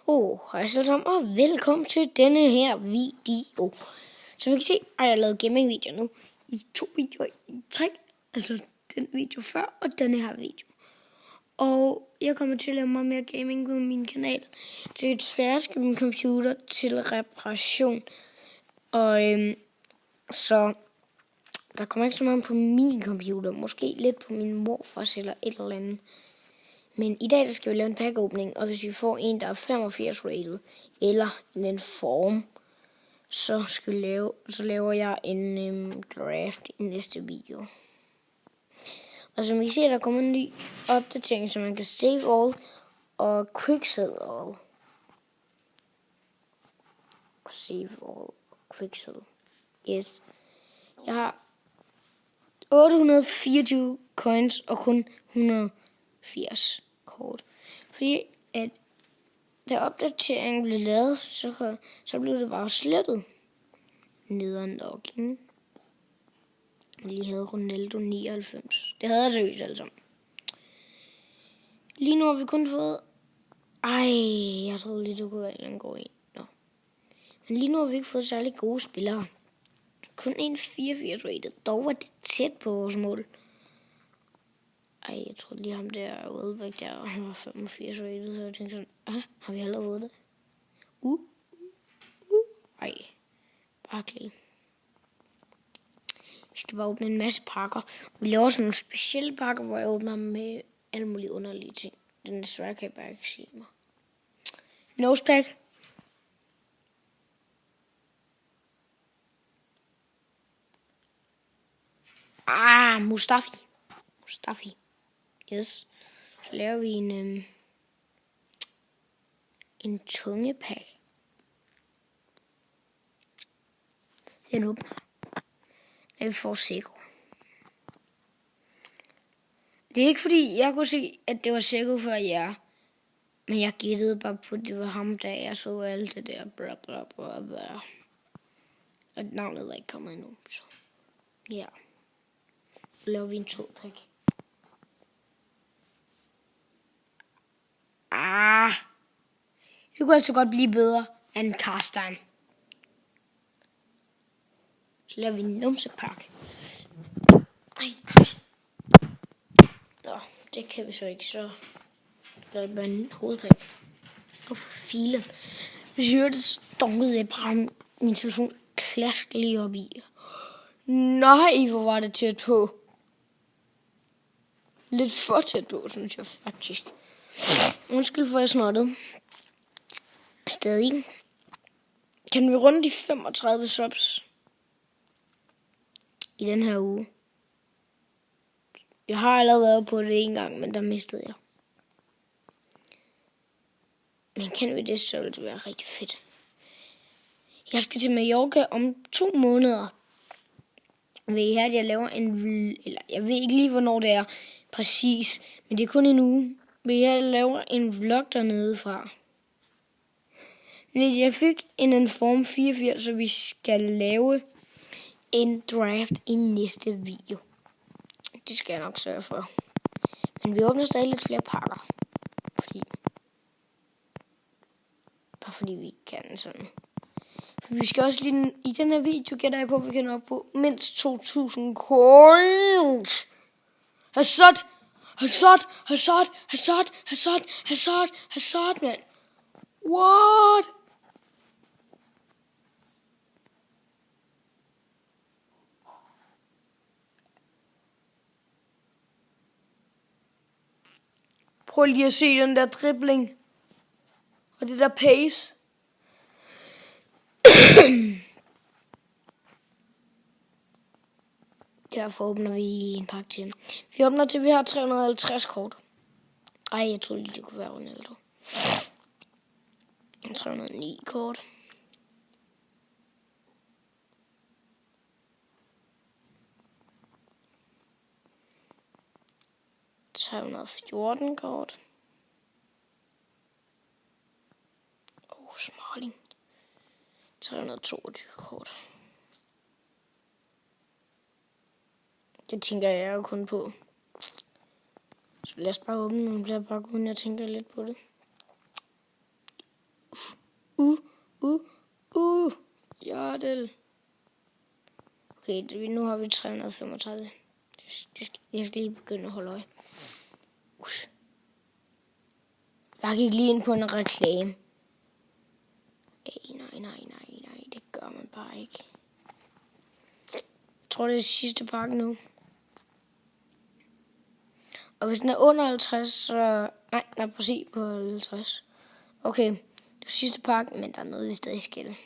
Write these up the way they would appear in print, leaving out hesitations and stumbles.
Hej alle sammen, og velkommen til denne her video. Som I kan se, har jeg lavet gaming-video nu i 2 videoer i træk. Altså den video før og denne her video. Og jeg kommer til at lave meget mere gaming på min kanal. Så desværre skal min computer til reparation. Og så der kommer ikke så meget på min computer. Måske lidt på min morfars eller et eller andet. Men i dag der skal vi lave en packåbning, og hvis vi får en, der er 85 rated, eller en form, så laver jeg en draft i næste video. Og som I ser, der kommer en ny opdatering, så man kan save all og quicksell all. Save all og quicksell. Yes. Jeg har 824 coins og kun 180 kort. Fordi at da opdateringen blev lavet, så blev det bare slettet. Nederen login. Jeg lige havde Ronaldo 99. Det havde jeg seriøst alle sammen. Lige nu har vi kun fået... jeg troede lige, du kunne være en gå ind. Nå. Men lige nu har vi ikke fået særlig gode spillere. Kun en 84 rated. Dog var det tæt på vores mål. Jeg tror lige ham der Welbeck der, han var 85 rated, så jeg tænkte sådan, har vi allerede fået det? Barkley. Vi skal bare åbne en masse pakker. Vi laver også nogle specielle pakker, hvor jeg åbner med alle mulige underlige ting. Den desværre kan jeg bare ikke sige mig. Nosepack. Mustafi. Yes. Så laver vi en tungepack. Den åbner. Og vi får Seko. Det er ikke fordi, jeg kunne se, at det var Seko før jer. Men jeg gættede bare på, at det var ham, da jeg så alt det der. Bla bla bla bla. Og navnet var ikke kommet endnu. Så ja. Så laver vi en 2-pack. Det kunne altså godt blive bedre end Karsten. Så laver vi en numsepakke. Nå, det kan vi så ikke, så laver vi bare en hovedpakke. Og for filen. Hvis I hørte, så dunkede jeg bare min telefon klask lige op i. Nej, hvor var det tæt på. Lidt for tæt på, synes jeg faktisk. Undskyld for jeg snottet. Stadig. Kan vi runde de 35 subs i den her uge? Jeg har allerede været på det en gang, men der mistede jeg. Men kan vi det, så vil det være rigtig fedt. Jeg skal til Mallorca om 2 måneder. Ved I have, at jeg laver eller jeg ved ikke lige, hvornår det er præcis, men det er kun en uge. Ved I have, at jeg laver en vlog dernede fra. Jeg fik en form 84, så vi skal lave en draft i næste video. Det skal jeg nok sørge for. Men vi åbner stadig lidt flere pakker. Bare fordi vi kan sådan. For vi skal også lige i den her video gætter jeg på, at vi kan op på mindst 2000 coins. Hazard, mand. What? Prøv lige at se den der dribling. Og det der pace. Derfor åbner vi en pakke til. Vi åbner til, vi har 350 kort. Jeg troede lige, det kunne være Ronaldo. 309 kort. $314 kort. Smalling. 322 kort. Det tænker jeg jo kun på. Så lad os bare åbne nogle flere pakker, uden jeg tænker lidt på det. Jodel. Okay, nu har vi 335. Jeg skal lige begynde at holde øje. Jeg gik lige ind på en reklame. Nej, det gør man bare ikke. Jeg tror, det er sidste pakke nu. Og hvis den er under 50, så... Nej, den er præcis på 50. Okay, det er sidste pakke, men der er noget, vi stadig skal.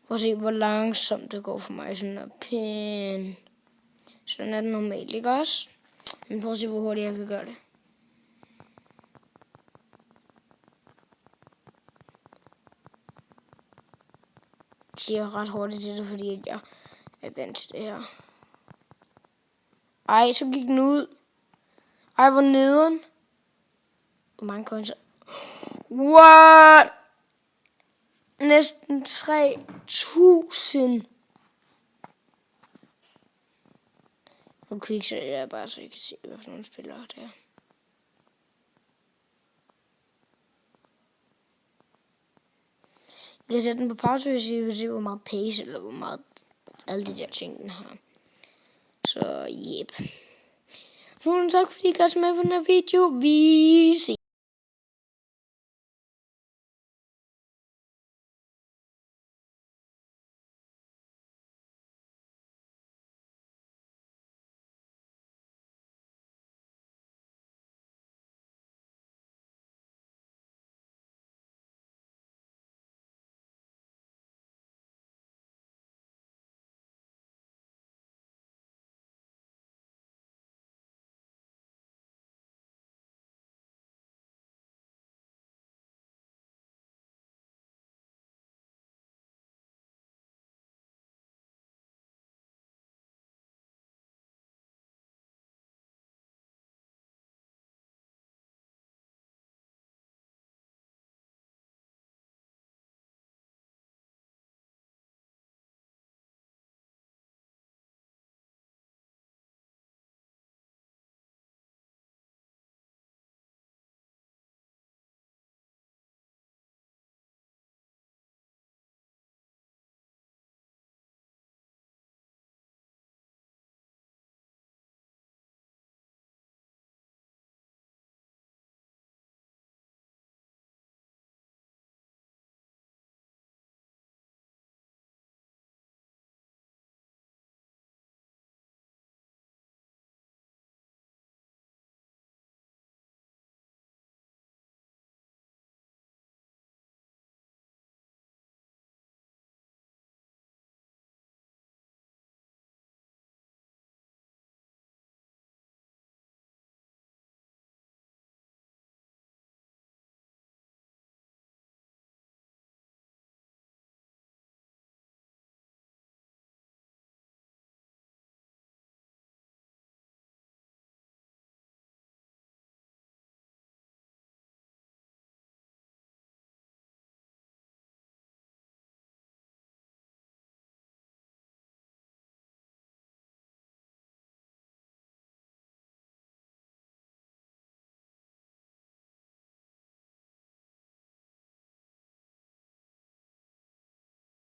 Prøv at se, hvor langsomt det går for mig. Sådan er pæn. Sådan er det normalt, ikke også? Men prøv at se, hvor hurtigt jeg kan gøre det. Jeg siger ret hurtigt til det, fordi jeg er vant til det her. Ej, så gik den ud. Ej, hvor nederen. Hvor mange coins? What? Næsten 3.000. Nu quicksælger jeg bare, så I kan se, hvad for nogle spillere det er. Jeg kan sætte den på pause, hvis I vil se, hvor meget pace, eller hvor meget alle de der ting, den har. Så, yep. Tusind tak, fordi I gør med på den her video. Vi ses.